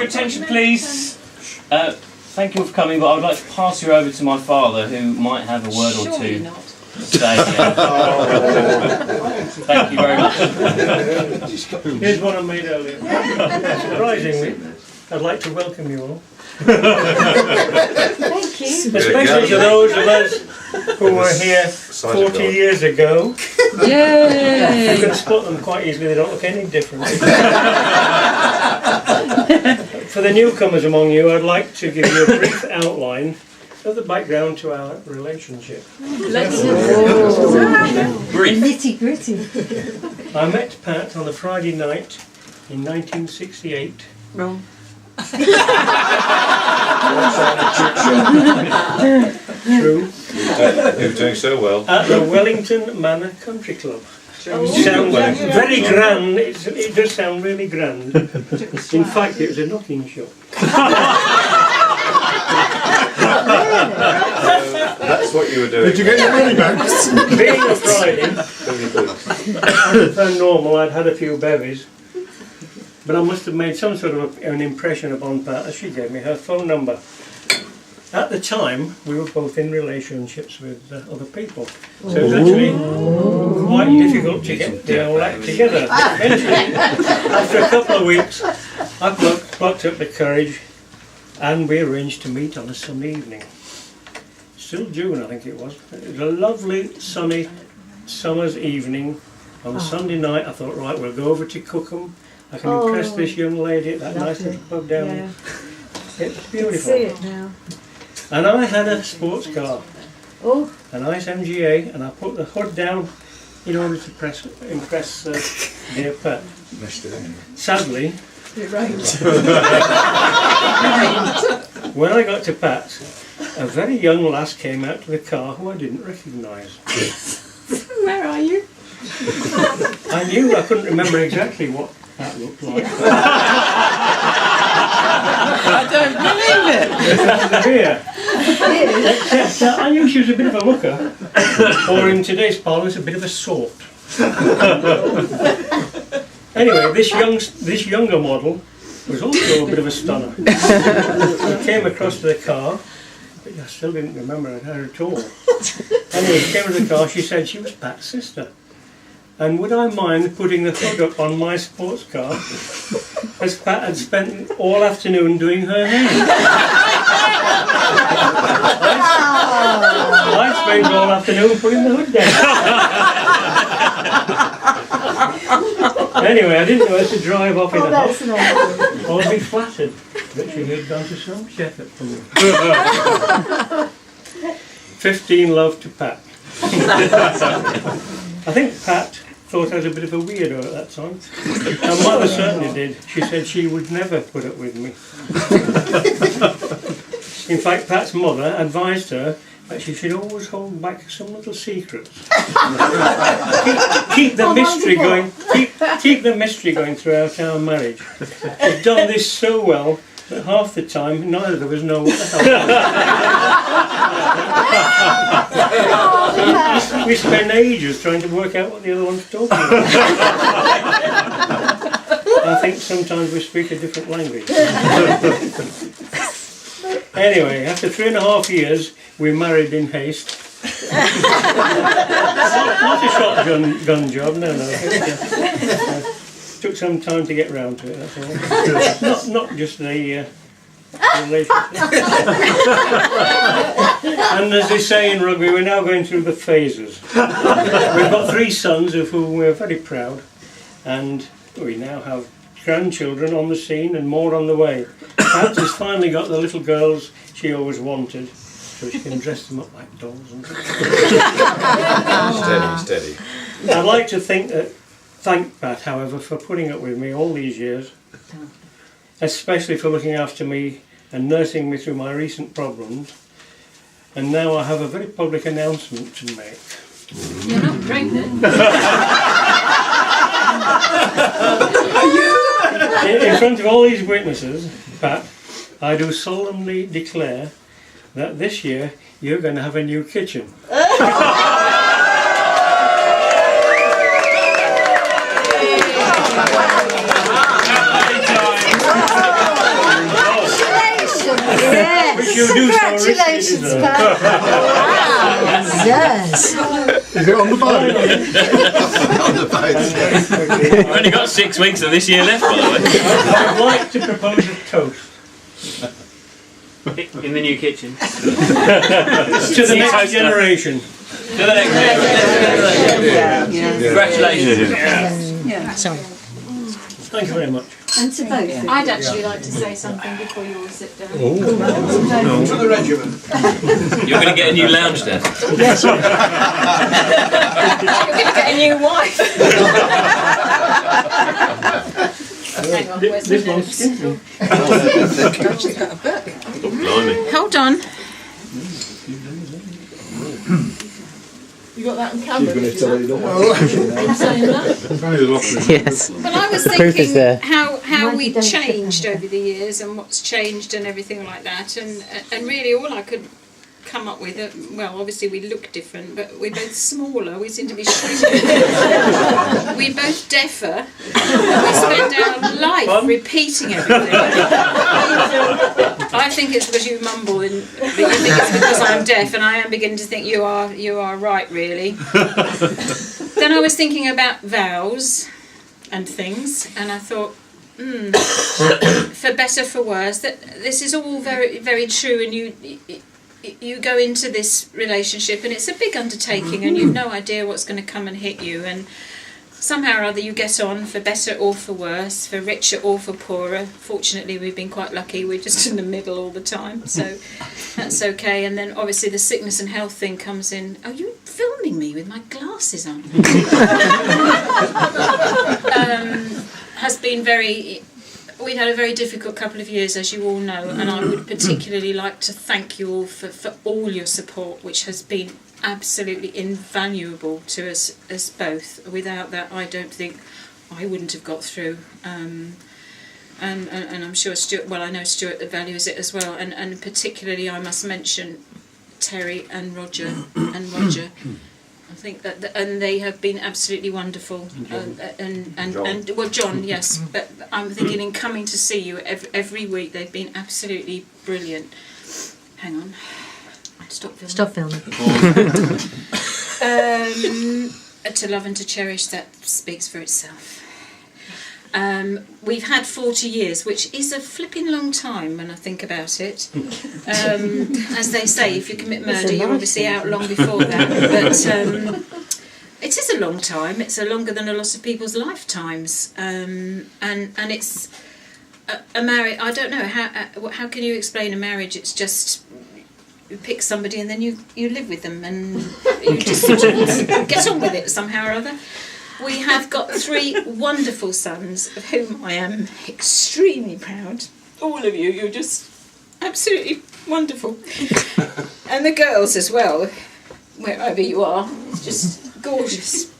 your attention, please. Thank you for coming, but I would like to pass you over to my father, who might have a word or two to say. Thank you very much. Here's one I made earlier. Surprisingly, I'd like to welcome you all. Thank you. Especially to those of us who were here 40 years ago. Yay! You can spot them quite easily, they don't look any different. For the newcomers among you, I'd like to give you a brief outline of the background to our relationship. Let's Brief. nitty gritty. I met Pat on a Friday night in 1968. Wrong. True. You're doing so well. At the Wellington Manor Country Club. Sounds very grand. It does sound really grand. In fact, it was a knocking shop. That's what you were doing. Did you get your money back? Being a Friday, for normal, I'd had a few bevies, but I must have made some sort of an impression upon Pat as she gave me her phone number. At the time, we were both in relationships with other people, so it was actually quite difficult to get the whole act together. Eventually, after a couple of weeks, I plucked up the courage and we arranged to meet on a Sunday evening. Still June, I think it was. It was a lovely, sunny summer's evening. On a Sunday night, I thought, right, we'll go over to Cookham. I can impress this young lady at that nice little pub down there. It's beautiful. See it now. And I had a sports car, Oh, a nice MGA, and I put the hood down in order to impress dear Pat. Sadly, it rained. when I got to Pat's, a very young lass came out to the car who I didn't recognise. Where are you? I knew I couldn't remember exactly what that looked like. I don't believe it. Here. Except I knew she was a bit of a looker, or in today's parlance, a bit of a sort. Anyway, this younger model was also a bit of a stunner. I came across to the car, but I still didn't remember her at all. Anyway, she came to the car, she said she was Pat's sister. And would I mind putting the hood up on my sports car, as Pat had spent all afternoon doing her hair. I spent all afternoon putting the hood down. Anyway, I didn't know how to drive off in a huff, or be flattered that she had gone to so much effort for me. 15 love to Pat. I think Pat thought I was a bit of a weirdo at that time. Her mother certainly did. She said she would never put up with me. In fact, Pat's mother advised her that she should always hold back some little secrets. keep the mystery going. Keep the mystery going throughout our marriage. We've done this so well that half the time neither of us know what the hell. We spend ages trying to work out what the other one's talking about. I think sometimes we speak a different language. Anyway, after 3.5 years, we married in haste. Not a shotgun job, no. Took some time to get round to it, that's all. Not just a relationship. And as they say in rugby, we're now going through the phases. We've got 3 sons of whom we're very proud, and we now have grandchildren on the scene and more on the way. Pat has finally got the little girls she always wanted, so she can dress them up like dolls. And Steady. I'd like to thank Pat, however, for putting up with me all these years, especially for looking after me and nursing me through my recent problems. And now I have a very public announcement to make. You're not pregnant. In front of all these witnesses, Pat, I do solemnly declare that this year you're going to have a new kitchen. You do so Congratulations, risky, Pat. Wow. Yes. Is it on the boat? On the boat. We've only got 6 weeks of this year left, by the way. I'd like to propose a toast In the new kitchen. to the next generation. To the next generation. Congratulations. Sorry. Thank you very much. And to both. I'd actually like to say something before you all sit down. To the regiment. You're going to get a new lounge desk. Yes. You're going to get a new wife. Hang on, where's This my one's notes? skinny. Blimey. Hold on. You got that on camera? You're going to tell you not. I'm saying that. Yes. Well, I was The proof is thinking there. how we changed over the years and what's changed and everything like that, and really all I could come up with, well, obviously we look different, but we're both smaller. We seem to be shrinking. We're both deafer. We spend our life repeating everything. I think it's because you mumble, but you think it's because I'm deaf, and I am beginning to think you are right, really. Then I was thinking about vows and things, and I thought, for better, for worse, that this is all very, very true, and you go into this relationship and it's a big undertaking and you've no idea what's going to come and hit you, and somehow or other you get on, for better or for worse, for richer or for poorer. Fortunately we've been quite lucky, we're just in the middle all the time, so that's okay. And then obviously the sickness and health thing comes in. Oh, you're filming me with my glasses on. Has been very... We've had a very difficult couple of years, as you all know, and I would particularly like to thank you all for all your support, which has been absolutely invaluable to us both. Without that, I don't think I wouldn't have got through. And I'm sure Stuart, well, I know Stuart values it as well, and particularly I must mention Terry and Roger. I think that, and they have been absolutely wonderful. And well, John, yes, but I'm thinking in coming to see you every week, they've been absolutely brilliant. Hang on, stop filming. To love and to cherish, that speaks for itself. We've had 40 years, which is a flipping long time when I think about it. As they say, if you commit murder, you're obviously out long before that. But it is a long time. It's longer than a lot of people's lifetimes. And it's a marriage. I don't know how can you explain a marriage? It's just you pick somebody and then you live with them and you just sort of get on with it somehow or other. We have got 3 wonderful sons, of whom I am extremely proud. All of you, you're just absolutely wonderful. And the girls as well, wherever you are, it's just gorgeous.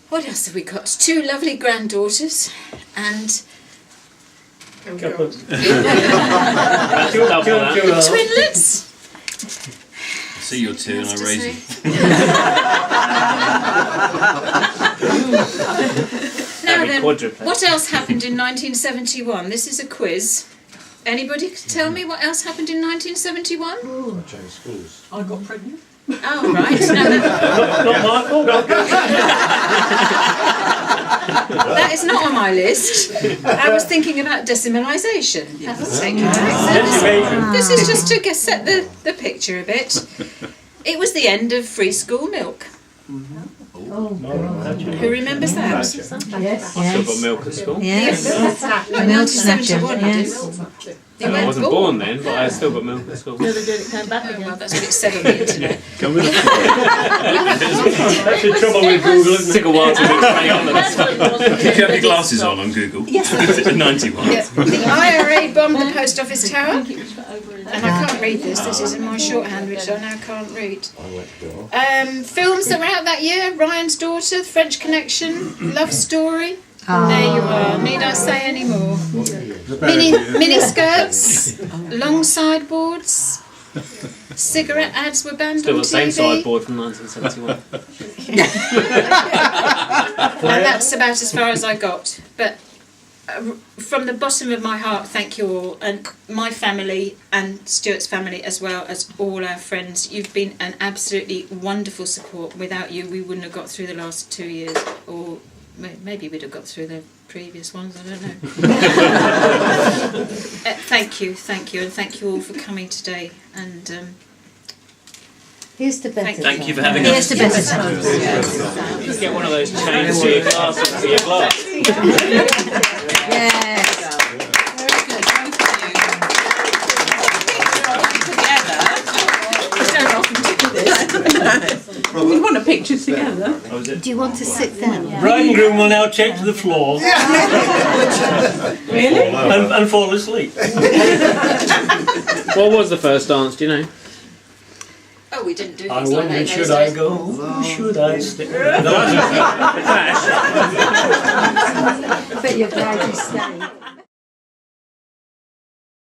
What else have we got? 2 lovely granddaughters and... Twinlets. See your 2 and I raise you. Now then, what else happened in 1971? This is a quiz. Anybody can tell me what else happened in 1971? I changed schools. I got pregnant. Oh, right. No, Not my fault. that is not on my list. I was thinking about decimalisation. This is just to set the picture a bit. It was the end of free school milk. Who remembers that? Yes. Still got milk at school. Yes. In 1971, I did. I wasn't born then, but I still got milk at school. Oh, well, that's what it said on the internet. That's the trouble with Google, isn't it? Took a while to explain on that stuff. Did you have your glasses on Google? Yes. 91. Yeah. The IRA bombed the post office tower. And I can't read this. This is in my shorthand, which I now can't read. Films that were out that year: Ryan's Daughter, The French Connection, Love Story. There you are. Need I say any more? Mini skirts, long sideboards. Cigarette ads were banned Still on the same TV. sideboard from 1971. And that's about as far as I got. But from the bottom of my heart, thank you all, and my family and Stuart's family as well as all our friends. You've been an absolutely wonderful support. Without you, we wouldn't have got through the last 2 years, or maybe we'd have got through the previous ones, I don't know. Thank you, and thank you all for coming today. And Here's to better Thank you for having Here's us. to better times. Just get one of those chains to your glass into your glass. Yes. Very good, thank you. Don't often do this. We want a picture together. Do you want to sit down? Bride and groom will now take to the floor Really? and fall asleep. What was the first dance, do you know? oh, we didn't do I things like wondered, that in should those I days. go? Should I stay? But you're glad you stayed.